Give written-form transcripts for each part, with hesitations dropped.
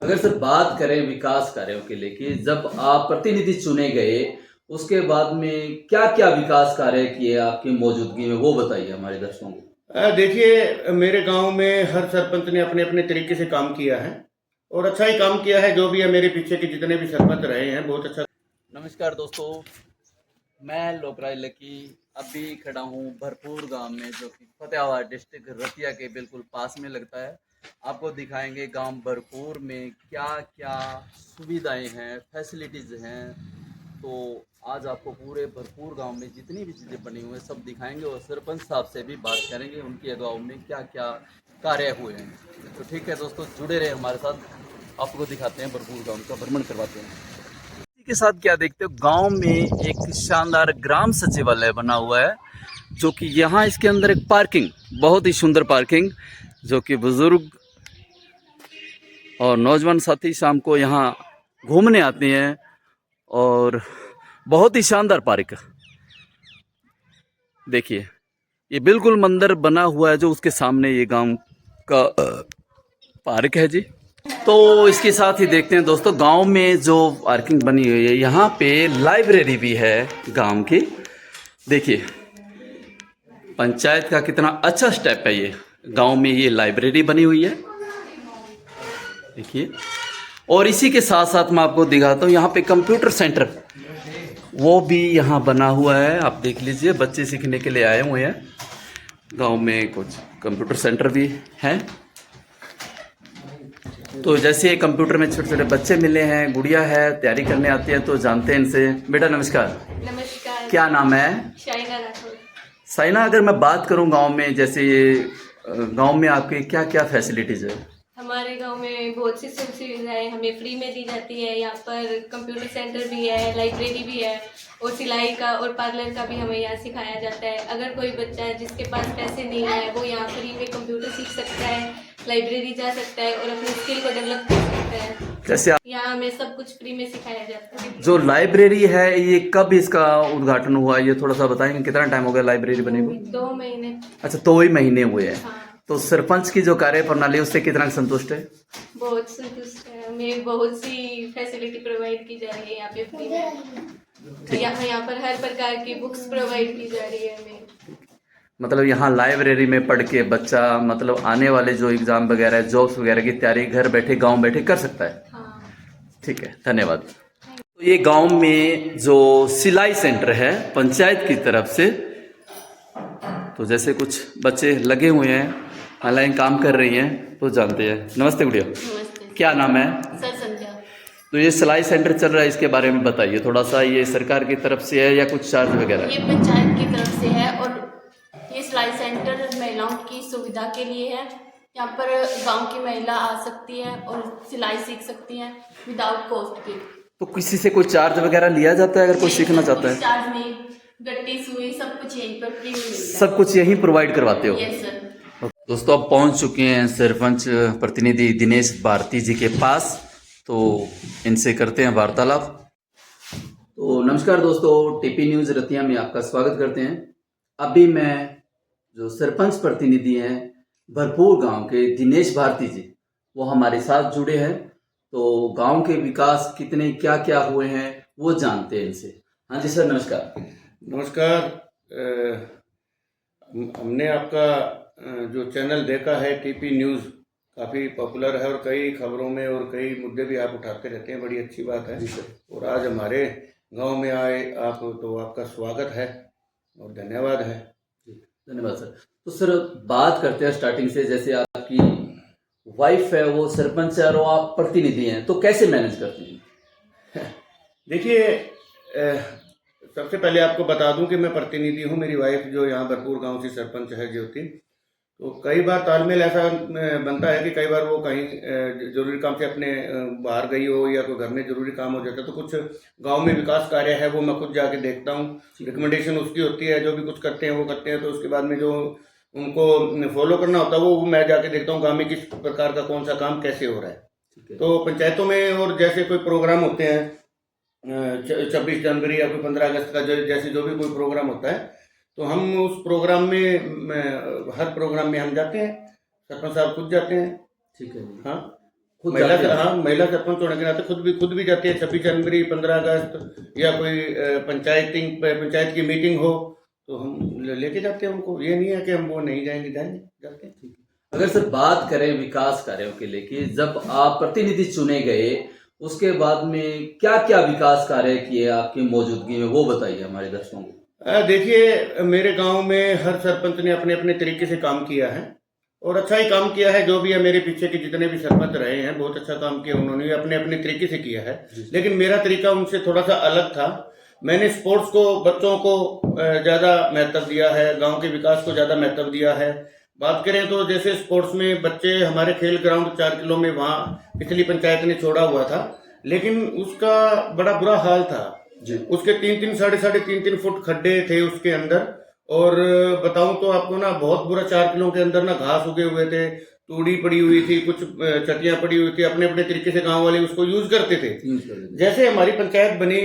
अगर सर बात करें विकास कार्यों के लिए कि जब आप प्रतिनिधि चुने गए उसके बाद में क्या क्या विकास कार्य किए आपकी मौजूदगी में, वो बताइए हमारे दर्शकों को। देखिए, मेरे गांव में हर सरपंच ने अपने अपने तरीके से काम किया है और अच्छा ही काम किया है। जो भी है, मेरे पीछे के जितने भी सरपंच रहे हैं बहुत अच्छा। नमस्कार दोस्तों, मैं लोकराज लकी अभी खड़ा हूँ भरपूर गांव में, जो कि फतेहाबाद डिस्ट्रिक्ट रतिया के बिल्कुल पास में लगता है। आपको दिखाएंगे गांव भरपूर में क्या क्या सुविधाएं हैं, फैसिलिटीज़ हैं। तो आज आपको पूरे भरपूर गांव में जितनी भी चीज़ें बनी हुई हैं सब दिखाएंगे और सरपंच साहब से भी बात करेंगे उनके गांव में क्या क्या कार्य हुए हैं। तो ठीक है दोस्तों, जुड़े रहे हमारे साथ, आपको दिखाते हैं भरपूर गांव का भ्रमण करवाते हैं। इसी के साथ क्या देखते हो, गांव में एक शानदार ग्राम सचिवालय बना हुआ है, जो कि यहाँ इसके अंदर एक पार्किंग, बहुत ही सुंदर पार्किंग, जो कि बुजुर्ग और नौजवान साथी शाम को यहाँ घूमने आते हैं। और बहुत ही शानदार पार्क देखिए, ये बिल्कुल मंदिर बना हुआ है जो उसके सामने ये गांव का पार्क है जी। तो इसके साथ ही देखते हैं दोस्तों, गांव में जो पार्किंग बनी हुई है यहाँ पे लाइब्रेरी भी है गांव की। देखिए पंचायत का कितना अच्छा स्टेप है ये, गांव में ये लाइब्रेरी बनी हुई है देखिए। और इसी के साथ साथ मैं आपको दिखाता हूँ यहाँ पे कंप्यूटर सेंटर, वो भी यहाँ बना हुआ है। आप देख लीजिए, बच्चे सीखने के लिए आए हुए हैं। गांव में कुछ कंप्यूटर सेंटर भी हैं। तो जैसे कंप्यूटर में छोटे छोटे बच्चे मिले हैं, गुड़िया है तैयारी करने आती है, तो जानते हैं इनसे। बेटा नमस्कार। नमस्कार। क्या नाम है? शाइना राठौर। साइना, अगर मैं बात करूं गांव में, जैसे ये गांव में आपके क्या क्या फैसिलिटीज़ है? हमारे गांव में बहुत सी सुख सुविधाएं हमें फ्री में दी जाती है। यहाँ पर कंप्यूटर सेंटर भी है, लाइब्रेरी भी है और सिलाई का और पार्लर का भी हमें यहाँ सिखाया जाता है। अगर कोई बच्चा है जिसके पास पैसे नहीं है, वो यहाँ फ्री में कंप्यूटर सीख सकता है, लाइब्रेरी जा सकता है और अपनी स्किल को डेवलप कर सकता है। जैसे यहाँ हमें सब कुछ फ्री में सिखाया जाता है। जो लाइब्रेरी है, ये कब इसका उद्घाटन हुआ, ये थोड़ा सा बताएंगे? कितना टाइम हो गया लाइब्रेरी बने को? 2 महीने। अच्छा, 2 ही महीने हुए हैं। हाँ। तो सरपंच की जो कार्य प्रणाली है उससे कितना संतुष्ट है? बहुत संतुष्ट है। हमें बहुत सी फैसिलिटी प्रोवाइड की जा रही है यहाँ पे फ्री में। यहाँ पर हर प्रकार की बुक्स प्रोवाइड की जा रही है हमें। मतलब यहाँ लाइब्रेरी में पढ़ के बच्चा मतलब आने वाले जो एग्जाम वगैरह, जॉब्स वगैरह की तैयारी घर बैठे गांव बैठे कर सकता है। हाँ। ठीक है, धन्यवाद। तो ये गांव में जो सिलाई सेंटर है पंचायत की तरफ से, तो जैसे कुछ बच्चे लगे हुए हैं, ऑनलाइन काम कर रही हैं, तो जानते हैं। नमस्ते गुड़िया। नमस्ते। क्या नाम है? सर संध्या। तो ये सिलाई सेंटर चल रहा है, इसके बारे में बताइए थोड़ा सा। ये सरकार की तरफ से है या कुछ चार्ज वगैरह? ये पंचायत की तरफ से है और ये सिलाई सेंटर महिलाओं की सुविधा के लिए है। यहाँ पर गांव की महिला आ सकती है और सिलाई सीख सकती हैं विदाउट कॉस्ट के। तो किसी से कोई चार्ज वगैरह लिया जाता है अगर कोई सीखना चाहता है? चार्ज नहीं, गट्टी सुई सब कुछ यहीं पर फ्री में मिलता है। सब कुछ यहीं प्रोवाइड करवाते हो? Yes sir. दोस्तों अब पहुंच चुके हैं सरपंच प्रतिनिधि दिनेश भारती जी के पास, तो इनसे करते हैं वार्तालाप। तो नमस्कार दोस्तों, टीपी न्यूज़ रतिया में आपका स्वागत करते हैं। अभी मैं जो सरपंच प्रतिनिधि हैं भरपूर गांव के दिनेश भारती जी, वो हमारे साथ जुड़े हैं। तो गांव के विकास कितने क्या क्या हुए हैं वो जानते हैं इनसे। हाँ जी सर, नमस्कार। नमस्कार। हमने आपका जो चैनल देखा है टीपी न्यूज़, काफ़ी पॉपुलर है और कई खबरों में और कई मुद्दे भी आप उठाते रहते हैं, बड़ी अच्छी बात है। जी सर। और आज हमारे गांव में आए आप, तो आपका स्वागत है और धन्यवाद है। धन्यवाद सर। तो सर बात करते हैं स्टार्टिंग से, जैसे आपकी वाइफ है वो सरपंच है और आप प्रतिनिधि हैं, तो कैसे मैनेज करती हैं? देखिए, सबसे पहले आपको बता दूं कि मैं प्रतिनिधि हूं। मेरी वाइफ जो यहाँ भरपूर गांव से सरपंच है ज्योति, तो कई बार तालमेल ऐसा बनता है कि कई बार वो कहीं जरूरी काम से अपने बाहर गई हो या कोई घर में जरूरी काम हो जाता है, तो कुछ गांव में विकास कार्य है वो मैं खुद जाके देखता हूँ। रिकमेंडेशन उसकी होती है, जो भी कुछ करते हैं वो करते हैं, तो उसके बाद में जो उनको फॉलो करना होता है वो मैं जाके देखता हूँ गाँव में किस प्रकार का कौन सा काम कैसे हो रहा है। तो पंचायतों में और जैसे कोई प्रोग्राम होते हैं, 26 जनवरी या कोई 15 अगस्त का जैसे जो भी कोई प्रोग्राम होता है, तो हम उस प्रोग्राम में हर प्रोग्राम में हम जाते हैं, सरपंच साहब खुद जाते हैं। ठीक है। हाँ, खुद महिला जाते हैं? हाँ, महिला सरपंच होने के नाते खुद भी जाती है। 26 जनवरी, 15 अगस्त या कोई पंचायत की मीटिंग हो तो हम लेके जाते हैं उनको। ये नहीं है कि हम वो नहीं जाएंगे, जाते हैं। अगर सर बात करें विकास कार्यों के लिए कि जब आप प्रतिनिधि चुने गए उसके बाद में क्या क्या विकास कार्य किए आपकी मौजूदगी में, वो बताइए हमारे दर्शकों को। देखिए, मेरे गांव में हर सरपंच ने अपने अपने तरीके से काम किया है और अच्छा ही काम किया है। जो भी है, मेरे पीछे के जितने भी सरपंच रहे हैं बहुत अच्छा काम किया, उन्होंने अपने अपने तरीके से किया है। लेकिन मेरा तरीका उनसे थोड़ा सा अलग था। मैंने स्पोर्ट्स को, बच्चों को ज़्यादा महत्व दिया है, गांव के विकास को ज़्यादा महत्व दिया है। बात करें तो जैसे स्पोर्ट्स में बच्चे, हमारे खेल ग्राउंड 4 किलो में वहाँ पिछली पंचायत ने छोड़ा हुआ था, लेकिन उसका बड़ा बुरा हाल था जी। उसके 3-3 साढ़े 3 फुट खड्डे थे उसके अंदर। और बताऊं तो आपको ना, बहुत बुरा 4 किलो के अंदर ना घास उगे हुए थे, तूड़ी पड़ी हुई थी, कुछ चटियां पड़ी हुई थी। अपने अपने तरीके से गांव वाले उसको यूज करते थे। जैसे हमारी पंचायत बनी,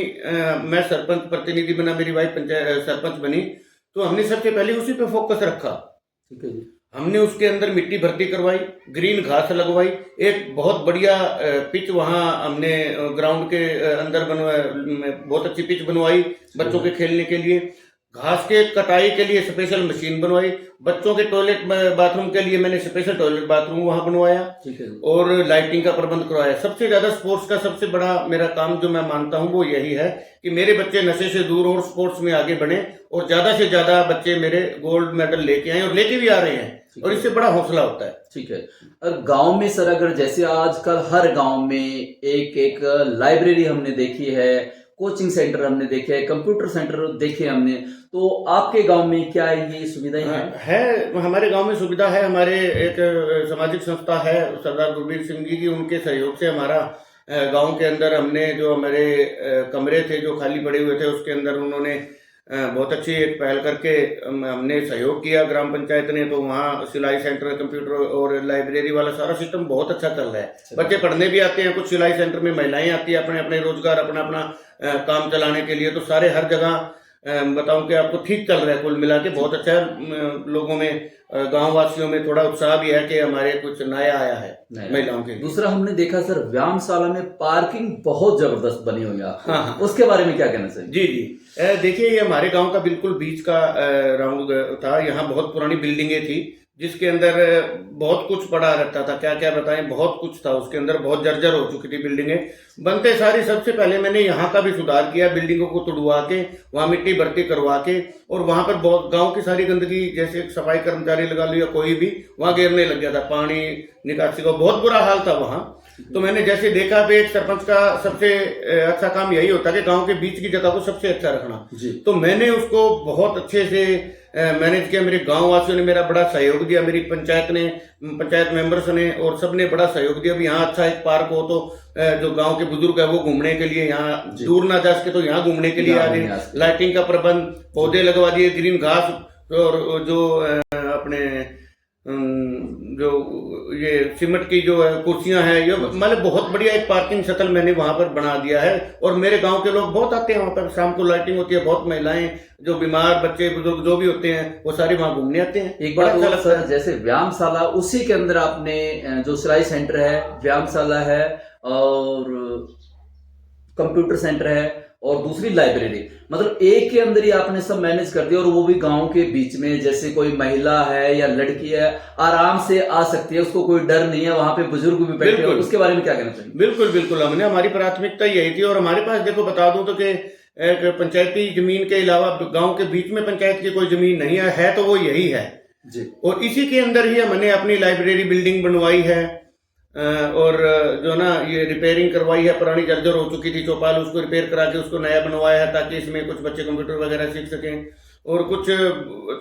मैं सरपंच प्रतिनिधि बना, मेरी वाइफ पंचायत सरपंच बनी, तो हमने सबसे पहले उसी पे फोकस रखा। ठीक है जी। हमने उसके अंदर मिट्टी भर्ती करवाई, ग्रीन घास लगवाई, एक बहुत बढ़िया पिच वहाँ हमने ग्राउंड के अंदर बनवाया, बहुत अच्छी पिच बनवाई बच्चों के खेलने के लिए। घास के कटाई के लिए स्पेशल मशीन बनवाई। बच्चों के टॉयलेट बाथरूम के लिए मैंने स्पेशल टॉयलेट बाथरूम वहाँ बनवाया। ठीक है। और लाइटिंग का प्रबंध करवाया। सबसे ज्यादा स्पोर्ट्स का सबसे बड़ा मेरा काम जो मैं मानता हूँ वो यही है कि मेरे बच्चे नशे से दूर और स्पोर्ट्स में आगे बढ़े और ज्यादा से ज्यादा बच्चे मेरे गोल्ड मेडल लेके आए और लेके भी आ रहे हैं, और इससे बड़ा हौसला होता है। ठीक है। और गांव में सर, अगर जैसे आजकल हर गांव में एक एक लाइब्रेरी हमने देखी है, कोचिंग सेंटर हमने देखे हैं, कंप्यूटर सेंटर देखे हमने, तो आपके गांव में क्या ये सुविधाएं हैं? है, हमारे गांव में सुविधा है। हमारे एक सामाजिक संस्था है सरदार गुरबीर सिंह जी की, उनके सहयोग से हमारा गांव के अंदर हमने जो हमारे कमरे थे जो खाली पड़े हुए थे उसके अंदर उन्होंने बहुत अच्छी एक पहल करके हमने सहयोग किया ग्राम पंचायत ने। तो वहाँ सिलाई सेंटर, कंप्यूटर और लाइब्रेरी वाला सारा सिस्टम बहुत अच्छा चल रहा है। बच्चे पढ़ने भी आते हैं, कुछ सिलाई सेंटर में महिलाएं आती है अपने अपने रोजगार, अपना अपना काम चलाने के लिए। तो सारे हर जगह बताऊं कि आपको ठीक चल रहा है कुल मिला के, बहुत अच्छा है। लोगों में, गांव वासियों में थोड़ा उत्साह भी है कि हमारे कुछ नया आया है महिलाओं के लिए। दूसरा हमने देखा सर, व्यायामशाला में पार्किंग बहुत जबरदस्त बनी हुई है। हाँ। उसके बारे में क्या कहना चाहिए? जी जी, देखिए, ये हमारे गांव का बिल्कुल बीच का राउंड था। यहाँ बहुत पुरानी बिल्डिंगें थी जिसके अंदर बहुत कुछ पड़ा रहता था, क्या क्या बताएं, बहुत कुछ था उसके अंदर, बहुत जर्जर हो चुकी थी बिल्डिंगें बनते सारी। सबसे पहले मैंने यहाँ का भी सुधार किया, बिल्डिंगों को तुड़वा के वहाँ मिट्टी भर्ती करवा के, और वहाँ पर बहुत गांव की सारी गंदगी, जैसे सफाई कर्मचारी लगा लिया कोई भी, वहाँ गिरने लग गया था, पानी निकासी का बहुत बुरा हाल था वहाँ। तो मैंने जैसे देखा भी, एक सरपंच का सबसे अच्छा काम यही होता है कि गांव के बीच की जगह को सबसे अच्छा रखना। तो मैंने उसको बहुत अच्छे से मैनेज किया। मेरे गांव वासियों ने मेरा बड़ा सहयोग दिया, मेरी पंचायत मेंबर्स ने, और सब ने बड़ा सहयोग दिया। भी यहाँ अच्छा एक पार्क हो तो जो गांव के बुजुर्ग है वो घूमने के लिए यहाँ दूर ना जा सके तो यहाँ घूमने के लिए आ गए। लाइटिंग का प्रबंध, पौधे लगवा दिए, ग्रीन घास, और जो अपने जो ये सीमेंट की जो है कुर्सियां हैं, ये मतलब बहुत बढ़िया एक पार्किंग स्थल मैंने वहां पर बना दिया है। और मेरे गांव के लोग बहुत आते हैं वहां पर, शाम को लाइटिंग होती है, बहुत महिलाएं, जो बीमार बच्चे बुजुर्ग जो भी होते हैं वो सारे वहां घूमने आते हैं। एक बार अच्छा लगता है। जैसे व्यायामशाला, उसी के अंदर आपने जो सिलाई सेंटर है, व्यायामशाला है और कंप्यूटर सेंटर है और दूसरी लाइब्रेरी, मतलब एक के अंदर ही आपने सब मैनेज कर दिया, और वो भी गांव के बीच में। जैसे कोई महिला है या लड़की है आराम से आ सकती है, उसको कोई डर नहीं है, वहां पे बुजुर्ग भी बैठे हैं। उसके बारे में क्या कहना चाहिए? बिल्कुल बिल्कुल, हमने, हमारी प्राथमिकता यही थी। और हमारे पास देखो, बता दूं तो कि पंचायती जमीन के अलावा गांव के बीच में पंचायत की कोई जमीन नहीं है तो वो यही है जी। और इसी के अंदर ही हमने अपनी लाइब्रेरी बिल्डिंग बनवाई है, और जो ना ये रिपेयरिंग करवाई है, पुरानी जर्जर हो चुकी थी चौपाल, उसको रिपेयर करा के उसको नया बनवाया है ताकि इसमें कुछ बच्चे कंप्यूटर वगैरह सीख सकें। और कुछ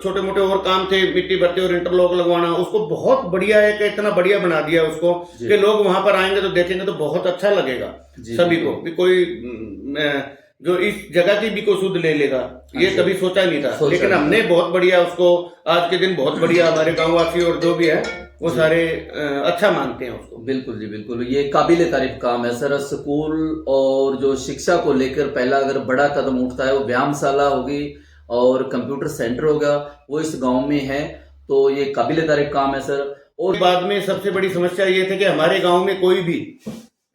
छोटे मोटे और काम थे, मिट्टी भरती और इंटरलॉक लगवाना, उसको बहुत बढ़िया है कि इतना बढ़िया बना दिया उसको कि लोग वहां पर आएंगे तो देखेंगे तो बहुत अच्छा लगेगा सभी को। भी कोई जो इस जगह की भी को शुद्ध ले लेगा, ये कभी सोचा नहीं था, लेकिन हमने बहुत बढ़िया उसको, आज के दिन बहुत बढ़िया हमारे गाँव वासी और जो भी है वो सारे अच्छा मानते हैं उसको। बिल्कुल जी, बिल्कुल, ये काबिले तारीफ काम है सर। स्कूल और जो शिक्षा को लेकर पहला अगर बड़ा कदम उठता है वो व्यायामशाला होगी और कंप्यूटर सेंटर होगा, वो इस गांव में है, तो ये काबिले तारीफ काम है सर। और बाद में सबसे बड़ी समस्या ये थी कि हमारे गांव में कोई भी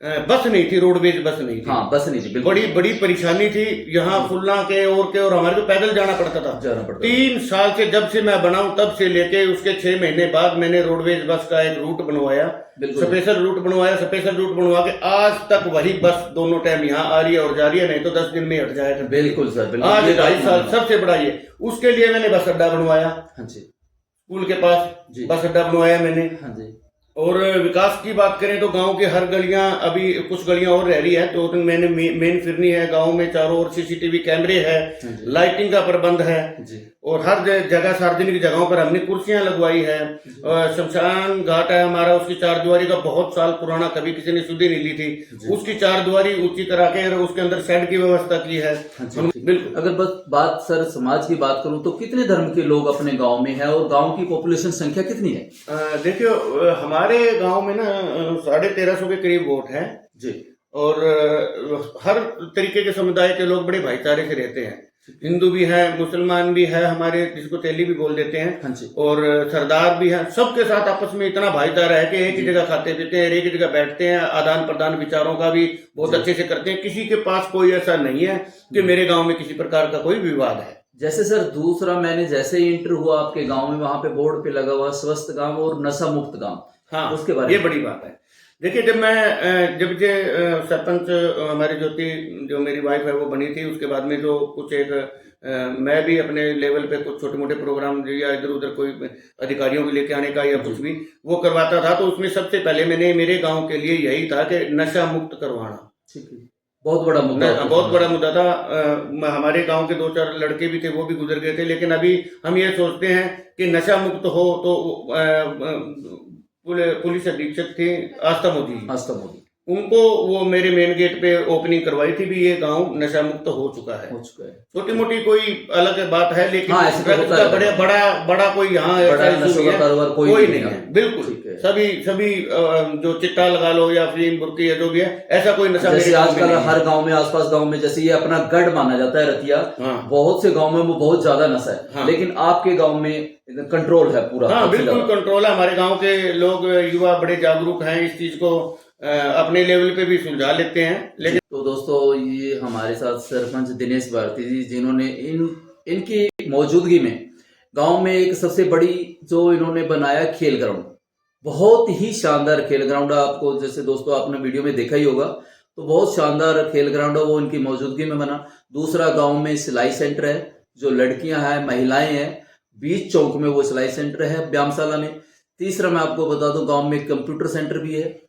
बस नहीं थी, रोडवेज बस नहीं थी। हाँ, बस नहीं थी, बिल्कुल। बड़ी बड़ी परेशानी थी यहाँ फुलना के और हमारे को पैदल जाना पड़ता था। 3 साल से, जब से मैं बना हूं तब से लेके उसके 6 महीने बाद मैंने रोडवेज बस का एक रूट बनवाया, स्पेशल रूट बनवाया। स्पेशल रूट बनवा के आज तक वही बस दोनों टाइम यहाँ आ रही है और जा रही है, नहीं तो 10 दिन में हट जाएगा। बिल्कुल सर, बिल्कुल। आज 2.5 साल सबसे बड़ा ये, उसके लिए मैंने बस अड्डा बनवाया। हाँ जी। स्कूल के पास बस अड्डा बनवाया मैंने। हाँ जी। और विकास की बात करें तो गांव के हर गलियां, अभी कुछ गलियां और रह रही है तो मैंने मेन फिरनी है। गांव में चारों ओर सीसीटीवी कैमरे है, लाइटिंग का प्रबंध है और हर जगह सार्वजनिक जगहों पर हमने कुर्सियां लगवाई है। शमशान घाट है हमारा, उसकी 4 दीवारी का बहुत साल पुराना, कभी किसी ने सुधी नहीं ली थी, उसकी 4 दीवारी ऊंची करा के उसके अंदर शेड की व्यवस्था की है। बिल्कुल। अगर बस बात सर समाज की बात करूं तो कितने धर्म के लोग अपने गांव में है और गांव की पॉपुलेशन संख्या कितनी है? देखियो, हमारे गांव में ना 1350 के करीब वोट है जी। और हर तरीके के समुदाय के लोग बड़े भाईचारे से रहते हैं। हिंदू भी है, मुसलमान भी है, हमारे जिसको तेली भी बोल देते हैं। हाँ जी। और सरदार भी है। सबके साथ आपस में इतना भाईचारा है कि एक ही जगह खाते पीते हैं, एक ही जगह बैठते हैं, आदान प्रदान विचारों का भी बहुत अच्छे से करते हैं। किसी के पास कोई ऐसा नहीं है कि मेरे गांव में किसी प्रकार का कोई विवाद है। जैसे सर दूसरा, मैंने जैसे ही इंटर हुआ आपके गांव में, वहां पे बोर्ड पे लगा हुआ स्वस्थ गांव और नशा मुक्त गांव। हाँ, उसके बारे में ये बड़ी बात है। देखिए, जब सरपंच हमारी ज्योति, जो मेरी वाइफ है, वो बनी थी, उसके बाद में जो कुछ मैं भी अपने लेवल पे कुछ छोटे मोटे प्रोग्राम या इधर उधर कोई अधिकारियों को लेके आने का या कुछ भी वो करवाता था, तो उसमें सबसे पहले मैंने मेरे गांव के लिए यही था कि नशा मुक्त करवाना। ठीक है, बहुत बड़ा मुद्दा, बहुत बड़ा मुद्दा था। हमारे गांव के 2-4 लड़के भी थे, वो भी गुजर गए थे। लेकिन अभी हम ये सोचते हैं कि नशा मुक्त हो तो पुलिस अधीक्षक थे आस्था मोदी, उनको वो मेरे मेन गेट पे ओपनिंग करवाई थी भी, ये गांव नशा मुक्त हो चुका है। छोटी मोटी कोई अलग बात है, लेकिन हाँ, बड़ा कोई यहाँ कोई नहीं है। बिल्कुल सभी जो चिट्टा लगा लो या फिल्म बुर्की या जो भी है, ऐसा कोई नशा जैसे आजकल हर गांव में, आसपास गांव में, जैसे ये अपना गढ़ माना जाता है रतिया। हाँ। बहुत से गांव में वो बहुत ज्यादा नशा है। हाँ। लेकिन आपके गांव में कंट्रोल है पूरा? हाँ, बिल्कुल कंट्रोल है। हमारे गांव के लोग, युवा बड़े जागरूक हैं, इस चीज को अपने लेवल पे भी सुलझा लेते हैं। लेकिन तो दोस्तों, ये हमारे साथ सरपंच दिनेश भारती जी, जिन्होंने इनकी मौजूदगी में गांव में एक सबसे बड़ी जो इन्होंने बनाया खेल ग्राउंड, बहुत ही शानदार खेल ग्राउंड। आपको जैसे दोस्तों आपने वीडियो में देखा ही होगा, तो बहुत शानदार खेल ग्राउंड है, वो इनकी मौजूदगी में बना। दूसरा, गांव में सिलाई सेंटर है, जो लड़कियां हैं, महिलाएं हैं, बीच चौक में वो सिलाई सेंटर है, व्यायामशाला में। तीसरा, मैं आपको बता दूं, गांव में कंप्यूटर सेंटर भी है।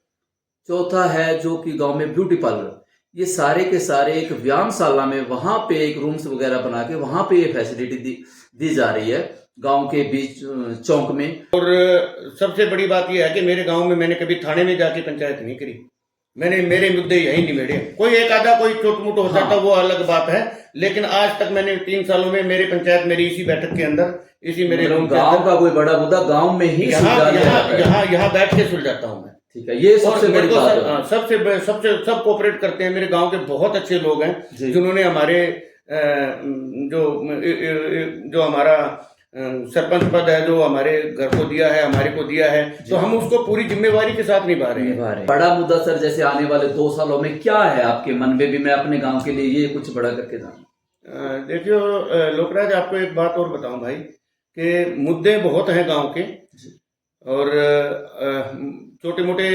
चौथा है जो कि गांव में ब्यूटी पार्लर। ये सारे के सारे एक व्यायामशाला में, वहां पे एक रूम्स वगैरह बना के वहां पे ये फैसिलिटी दी जा रही है गांव के बीच चौक में। और सबसे बड़ी बात यह है कि मेरे गांव में मैंने कभी थाने में जाके पंचायत नहीं करी। मैंने मेरे मुद्दे यही निबेड़े। कोई एक आधा कोई छोट मोट होता था, वो अलग बात है, लेकिन आज तक मैंने 3 सालों में मेरे पंचायत मेरी इसी बैठक के अंदर, इसी मेरे गांव का कोई बड़ा मुद्दा गांव में ही यहाँ बैठ के सुलझाता हूँ मैं। ठीक है, ये सबसे बड़ी बात है। सबसे सब कोऑपरेट करते हैं। मेरे गांव के बहुत अच्छे लोग हैं जिन्होंने हमारे जो हमारा सरपंच पद है, जो हमारे घर को दिया है, हमारे को दिया है, तो हम उसको पूरी जिम्मेवारी के साथ निभा रहे हैं। बड़ा मुद्दा सर, जैसे आने वाले 2 सालों में क्या है आपके मन में भी, मैं अपने गांव के लिए ये कुछ बड़ा करके जाऊं? देखियो लोकराज, आपको एक बात और बताऊं भाई, कि मुद्दे बहुत हैं गांव के, और छोटे मोटे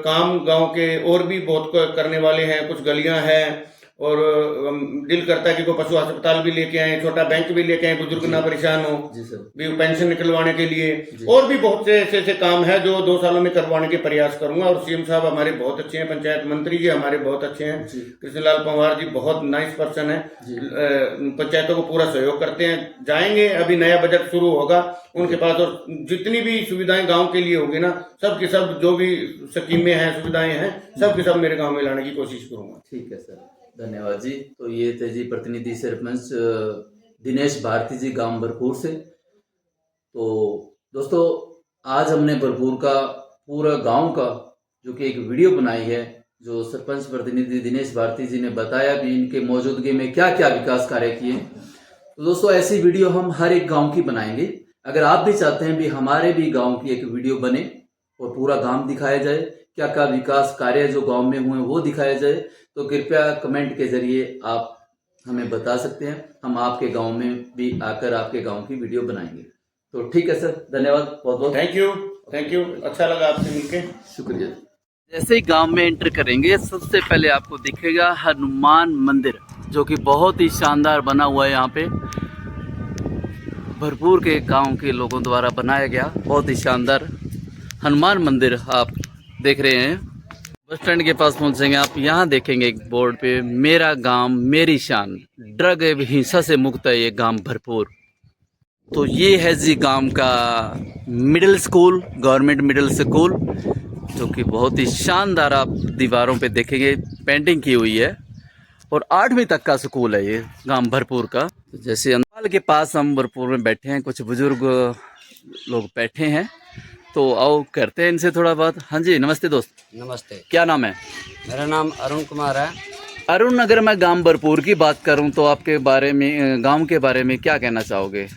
काम गांव के और भी बहुत करने वाले हैं। कुछ गलियां हैं और दिल करता है कि कोई पशु अस्पताल भी लेके आए, छोटा बैंक भी लेके आए, बुजुर्ग ना परेशान हो, भी पेंशन निकलवाने के लिए। और भी बहुत से ऐसे काम है जो 2 सालों में करवाने के प्रयास करूंगा। और सीएम साहब हमारे बहुत अच्छे हैं, पंचायत मंत्री जी हमारे बहुत अच्छे हैं, कृष्णलाल पंवार जी बहुत नाइस पर्सन है, पंचायतों को पूरा सहयोग करते हैं। जाएंगे, अभी नया बजट शुरू होगा उनके पास, और जितनी भी सुविधाएं गाँव के लिए होगी ना, सब की सब जो भी स्कीमें हैं, सुविधाएं हैं, सब के सब मेरे गाँव में लाने की कोशिश करूंगा। ठीक है सर, धन्यवाद जी। तो ये थे जी प्रतिनिधि सरपंच दिनेश भारती जी, गांव भरपूर से। तो दोस्तों, आज हमने भरपूर का पूरा गांव का जो कि एक वीडियो बनाई है, जो सरपंच प्रतिनिधि दिनेश भारती जी ने बताया भी इनके मौजूदगी में क्या क्या विकास कार्य किए। तो दोस्तों, ऐसी वीडियो हम हर एक गांव की बनाएंगे। अगर आप भी चाहते हैं भी हमारे भी गांव की एक वीडियो बने और पूरा गांव दिखाया जाए, क्या क्या विकास कार्य जो गांव में हुए वो दिखाया जाए, तो कृपया कमेंट के जरिए आप हमें बता सकते हैं। हम आपके गांव में भी आकर आपके गांव की वीडियो बनाएंगे। तो ठीक है सर, धन्यवाद बहुत बहुत। थैंक यू, अच्छा लगा आपसे मिलके। शुक्रिया। जैसे ही गांव में एंटर करेंगे सबसे पहले आपको दिखेगा हनुमान मंदिर, जो कि बहुत ही शानदार बना हुआ है। यहाँ पे भरपूर के गांव के लोगों द्वारा बनाया गया बहुत ही शानदार हनुमान मंदिर आप देख रहे हैं। बस स्टैंड के पास पहुंचेंगे आप, यहाँ देखेंगे एक बोर्ड पे मेरा गांव मेरी शान, ड्रग एवं हिंसा से मुक्त है ये गांव भरपूर। तो ये है जी गांव का middle school, government middle school, जो कि बहुत ही शानदार आप दीवारों पे देखेंगे पेंटिंग की हुई है। और 8वीं तक का स्कूल है ये गांव भरपूर का। तो जैसे अंबाल के पास हम भरपूर में बैठे हैं, कुछ बुजुर्ग लोग बैठे हैं, तो आओ करते हैं इनसे थोड़ा बात। हाँ जी, नमस्ते दोस्त। नमस्ते, क्या नाम है? मेरा नाम अरुण कुमार है। अरुण, अगर मैं गांव भरपूर की बात करूं तो आपके बारे में, गांव के बारे में क्या कहना चाहोगे?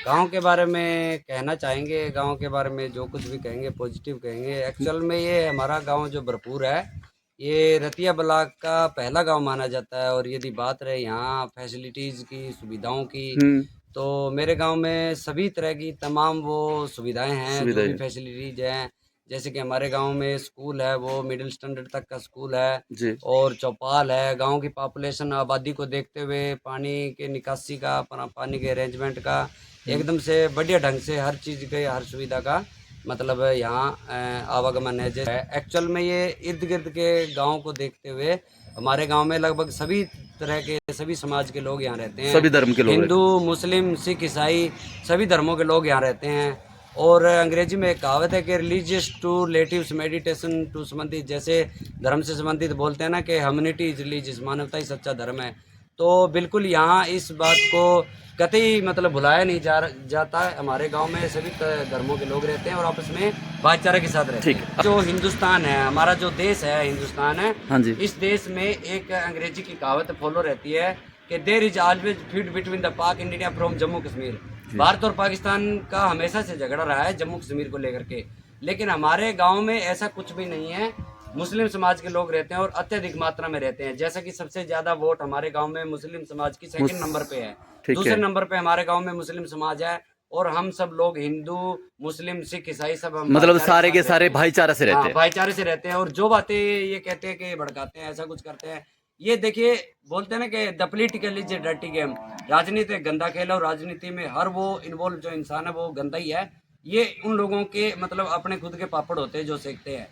गांव के बारे में कहना चाहेंगे, गांव के बारे में जो कुछ भी कहेंगे पॉजिटिव कहेंगे। एक्चुअल में ये हमारा गांव जो भरपूर है, ये रतिया ब्लॉक का पहला गांव माना जाता है। और यदि बात रहे यहाँ फैसिलिटीज़ की, सुविधाओं की, तो मेरे गांव में सभी तरह की तमाम वो सुविधाएं हैं, जो भी फैसिलिटीज हैं। जैसे कि हमारे गांव में स्कूल है, वो मिडिल स्टैंडर्ड तक का स्कूल है जी। और चौपाल है। गांव की पॉपुलेशन आबादी को देखते हुए पानी के निकासी का, पानी के अरेंजमेंट का एकदम से बढ़िया ढंग से हर चीज़ के, हर सुविधा का मतलब यहाँ आवागमन है। जैसे एक्चुअल में ये इर्द गिर्द के गाँव को देखते हुए हमारे गांव में लगभग सभी तरह के, सभी समाज के लोग यहाँ रहते हैं। सभी धर्म के लोग, हिंदू, मुस्लिम, सिख, ईसाई, सभी धर्मों के लोग यहाँ रहते हैं। और अंग्रेजी में एक कहावत है कि religious to relatives, meditation to संबंधित, जैसे धर्म से संबंधित बोलते हैं ना कि ह्यूमैनिटी इज रिलीजियस, मानवता ही सच्चा धर्म है। तो बिल्कुल यहाँ इस बात को कतई मतलब भुलाया नहीं जाता है। हमारे गांव में सभी धर्मों के लोग रहते हैं और आपस में भाईचारे के साथ रहते हैं। जो हिंदुस्तान है, हमारा जो देश है, हिंदुस्तान है, हाँ जी, इस देश में एक अंग्रेजी की कहावत फॉलो रहती है कि there is always feud between the Pak and India from Jammu Kashmir. Bharat और पाकिस्तान का हमेशा से झगड़ा रहा है जम्मू कश्मीर को लेकर के, लेकिन हमारे गांव में ऐसा कुछ भी नहीं है। मुस्लिम समाज के लोग रहते हैं और अत्यधिक मात्रा में रहते हैं। जैसा कि सबसे ज्यादा वोट हमारे गांव में मुस्लिम समाज की सेकंड नंबर पे है, दूसरे नंबर पे हमारे गांव में मुस्लिम समाज है। और हम सब लोग हिंदू, मुस्लिम, सिख, ईसाई सब मतलब सारे के सारे भाईचारे से रहते हैं। भाईचारे से रहते हैं। और जो बातें ये कहते हैं कि भड़काते हैं, ऐसा कुछ करते हैं, ये देखिए बोलते हैं ना कि the political is a dirty game, राजनीति एक गंदा खेल है। और राजनीति में हर वो इन्वॉल्व जो इंसान है वो गंदा ही है। ये उन लोगों के मतलब अपने खुद के पापड़ होते हैं जो सेकते हैं।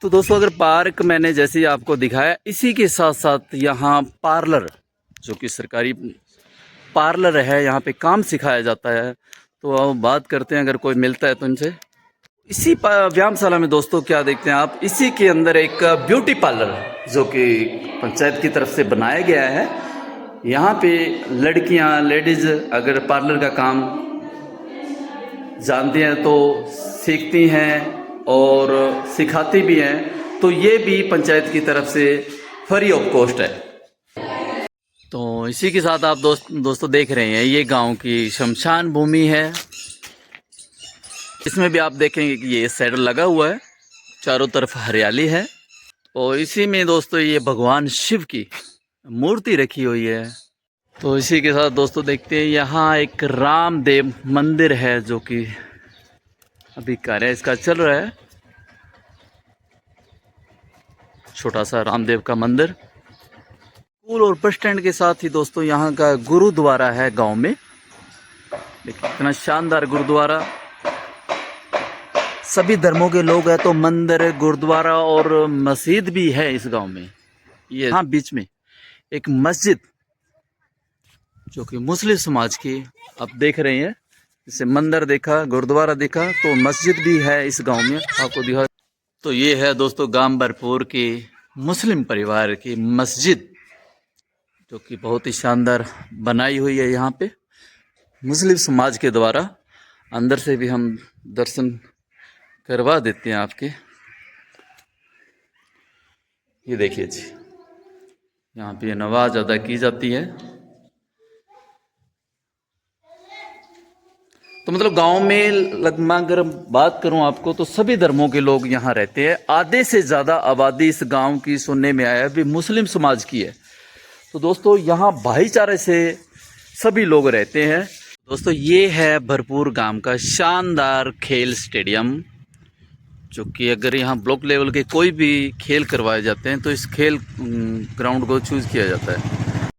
तो दोस्तों, अगर पार्क मैंने जैसे ही आपको दिखाया, इसी के साथ साथ यहाँ पार्लर, जो कि सरकारी पार्लर है, यहाँ पे काम सिखाया जाता है। तो अब बात करते हैं, अगर कोई मिलता है तो इनसे। इसी व्यायामशाला में दोस्तों क्या देखते हैं आप, इसी के अंदर एक ब्यूटी पार्लर जो कि पंचायत की तरफ से बनाया गया है। यहाँ पे लड़कियाँ, लेडीज़ अगर पार्लर का काम जानती हैं तो सीखती हैं और सिखाती भी हैं। तो ये भी पंचायत की तरफ से फ्री ऑफ कॉस्ट है। तो इसी के साथ आप दोस्तों देख रहे हैं, ये गांव की शमशान भूमि है। इसमें भी आप देखेंगे कि ये सैडल लगा हुआ है, चारों तरफ हरियाली है। और इसी में दोस्तों ये भगवान शिव की मूर्ति रखी हुई है। तो इसी के साथ दोस्तों देखते हैं, यहाँ एक रामदेव मंदिर है, जो कि अभी कार्य इसका चल रहा है। छोटा सा रामदेव का मंदिर। स्कूल और बस स्टैंड के साथ ही दोस्तों यहाँ का गुरुद्वारा है गांव में। देखिए इतना शानदार गुरुद्वारा, सभी धर्मों के लोग हैं। तो मंदिर, गुरुद्वारा और मस्जिद भी है इस गांव में। ये यहाँ बीच में एक मस्जिद, जो कि मुस्लिम समाज की आप देख रहे हैं। जैसे मंदिर देखा, गुरुद्वारा देखा, तो मस्जिद भी है इस गांव में, आपको दिखा। तो ये है दोस्तों गांव भरपूर की मुस्लिम परिवार की मस्जिद, जो कि बहुत ही शानदार बनाई हुई है यहाँ पे मुस्लिम समाज के द्वारा। अंदर से भी हम दर्शन करवा देते हैं आपके। ये देखिए जी, यहाँ पे नमाज अदा की जाती है। तो मतलब गांव में लगभग अगर बात करूं आपको तो सभी धर्मों के लोग यहाँ रहते हैं। आधे से ज़्यादा आबादी इस गांव की सुनने में आया भी मुस्लिम समाज की है। तो दोस्तों यहाँ भाईचारे से सभी लोग रहते हैं। दोस्तों ये है भरपूर गांव का शानदार खेल स्टेडियम, जो कि अगर यहाँ ब्लॉक लेवल के कोई भी खेल करवाए जाते हैं तो इस खेल ग्राउंड को चूज़ किया जाता है।